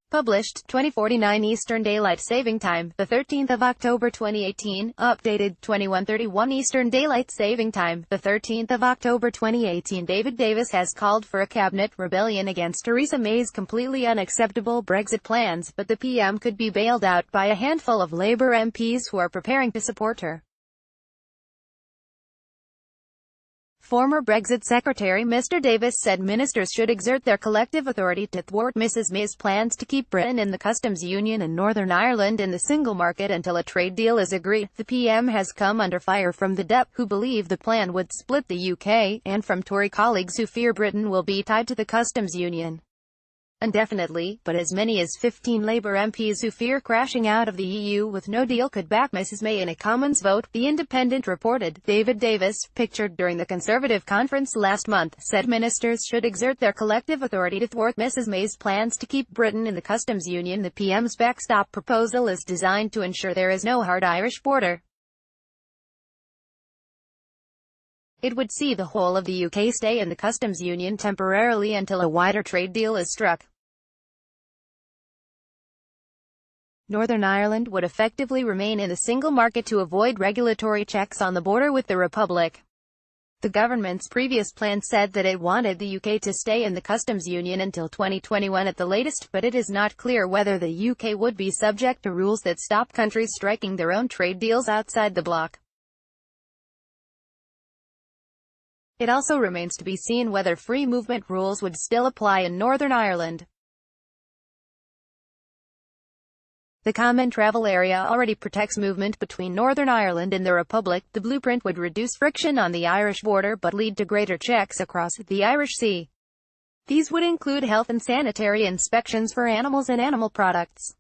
Published 2049 Eastern Daylight Saving Time, the 13th of October 2018. Updated 21:31 Eastern Daylight Saving Time, the 13th of October 2018. David Davis has called for a cabinet rebellion against Theresa May's completely unacceptable Brexit plans, but the PM could be bailed out by a handful of Labour MPs who are preparing to support her. Former Brexit Secretary Mr Davis said ministers should exert their collective authority to thwart Mrs May's plans to keep Britain in the customs union and Northern Ireland in the single market until a trade deal is agreed. The PM has come under fire from the DUP, who believe the plan would split the UK, and from Tory colleagues who fear Britain will be tied to the customs union indefinitely, but as many as 15 Labour MPs who fear crashing out of the EU with no deal could back Mrs May in a Commons vote, The Independent reported. David Davis, pictured during the Conservative conference last month, said ministers should exert their collective authority to thwart Mrs May's plans to keep Britain in the customs union. The PM's backstop proposal is designed to ensure there is no hard Irish border. It would see the whole of the UK stay in the customs union temporarily until a wider trade deal is struck. Northern Ireland would effectively remain in the single market to avoid regulatory checks on the border with the Republic. The government's previous plan said that it wanted the UK to stay in the customs union until 2021 at the latest, but it is not clear whether the UK would be subject to rules that stop countries striking their own trade deals outside the bloc. It also remains to be seen whether free movement rules would still apply in Northern Ireland. The Common Travel Area already protects movement between Northern Ireland and the Republic. The blueprint would reduce friction on the Irish border but lead to greater checks across the Irish Sea. These would include health and sanitary inspections for animals and animal products.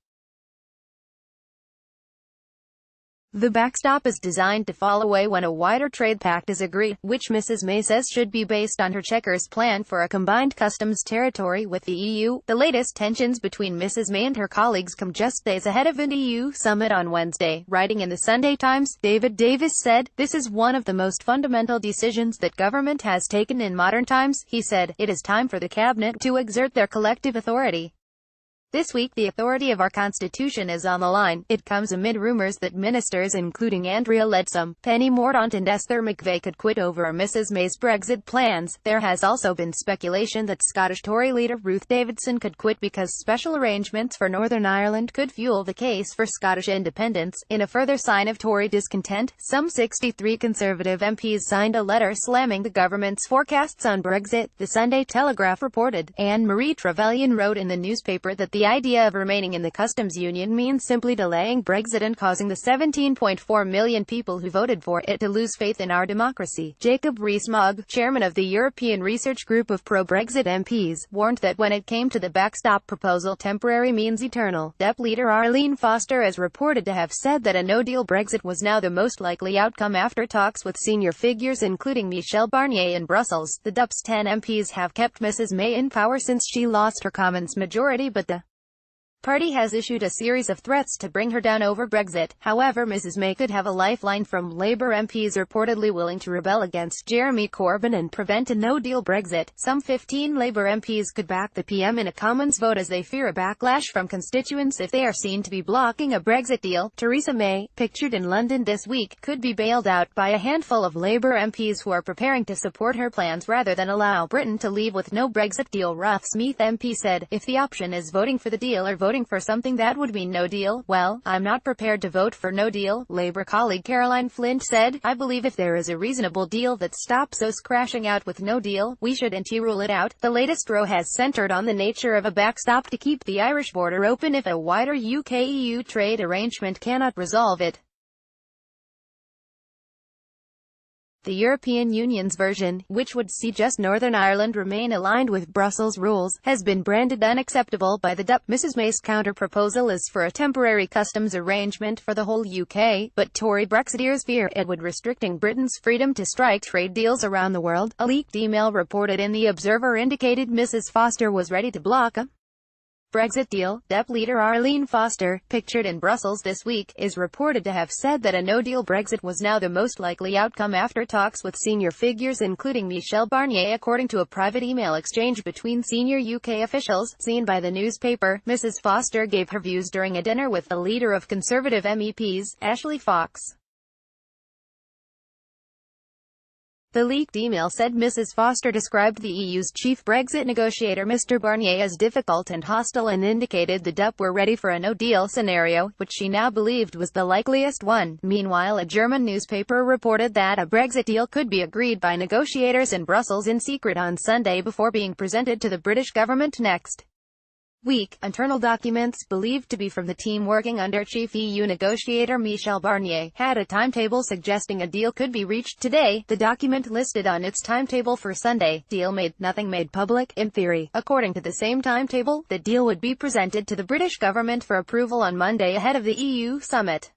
The backstop is designed to fall away when a wider trade pact is agreed, which Mrs May says should be based on her Chequers plan for a combined customs territory with the EU. The latest tensions between Mrs May and her colleagues come just days ahead of an EU summit on Wednesday. Writing in the Sunday Times, David Davis said, "This is one of the most fundamental decisions that government has taken in modern times." He said, "It is time for the cabinet to exert their collective authority. This week the authority of our constitution is on the line." It comes amid rumours that ministers including Andrea Leadsom, Penny Mordaunt and Esther McVey could quit over Mrs May's Brexit plans. There has also been speculation that Scottish Tory leader Ruth Davidson could quit because special arrangements for Northern Ireland could fuel the case for Scottish independence. In a further sign of Tory discontent, some 63 Conservative MPs signed a letter slamming the government's forecasts on Brexit, the Sunday Telegraph reported. Anne-Marie Trevelyan wrote in the newspaper that the idea of remaining in the customs union means simply delaying Brexit and causing the 17.4 million people who voted for it to lose faith in our democracy. Jacob Rees-Mogg, chairman of the European Research Group of pro-Brexit MPs, warned that when it came to the backstop proposal, temporary means eternal. DUP leader Arlene Foster is reported to have said that a no-deal Brexit was now the most likely outcome after talks with senior figures including Michel Barnier in Brussels. The DUP's 10 MPs have kept Mrs May in power since she lost her Commons majority, but the party has issued a series of threats to bring her down over Brexit. However, Mrs May could have a lifeline from Labour MPs reportedly willing to rebel against Jeremy Corbyn and prevent a no-deal Brexit. Some 15 Labour MPs could back the PM in a Commons vote as they fear a backlash from constituents if they are seen to be blocking a Brexit deal. Theresa May, pictured in London this week, could be bailed out by a handful of Labour MPs who are preparing to support her plans rather than allow Britain to leave with no Brexit deal. Rough Smith MP said, "If the option is voting for the deal or voting for something that would mean no deal, well, I'm not prepared to vote for no deal." Labour colleague Caroline Flint said, "I believe if there is a reasonable deal that stops us crashing out with no deal, we shouldn't rule it out." The latest row has centred on the nature of a backstop to keep the Irish border open if a wider UK-EU trade arrangement cannot resolve it. The European Union's version, which would see just Northern Ireland remain aligned with Brussels rules, has been branded unacceptable by the DUP. Mrs May's counter-proposal is for a temporary customs arrangement for the whole UK, but Tory Brexiteers fear it would restricting Britain's freedom to strike trade deals around the world. A leaked email reported in The Observer indicated Mrs Foster was ready to block a Brexit deal. DEP leader Arlene Foster, pictured in Brussels this week, is reported to have said that a no-deal Brexit was now the most likely outcome after talks with senior figures including Michel Barnier. According to a private email exchange between senior UK officials, seen by the newspaper, Mrs Foster gave her views during a dinner with the leader of Conservative MEPs, Ashley Fox. The leaked email said Mrs Foster described the EU's chief Brexit negotiator Mr Barnier as difficult and hostile and indicated the DUP were ready for a no-deal scenario, which she now believed was the likeliest one. Meanwhile, a German newspaper reported that a Brexit deal could be agreed by negotiators in Brussels in secret on Sunday before being presented to the British government next week. Internal documents, believed to be from the team working under chief EU negotiator Michel Barnier, had a timetable suggesting a deal could be reached today. The document listed on its timetable for Sunday, nothing made public. In theory, according to the same timetable, the deal would be presented to the British government for approval on Monday ahead of the EU summit.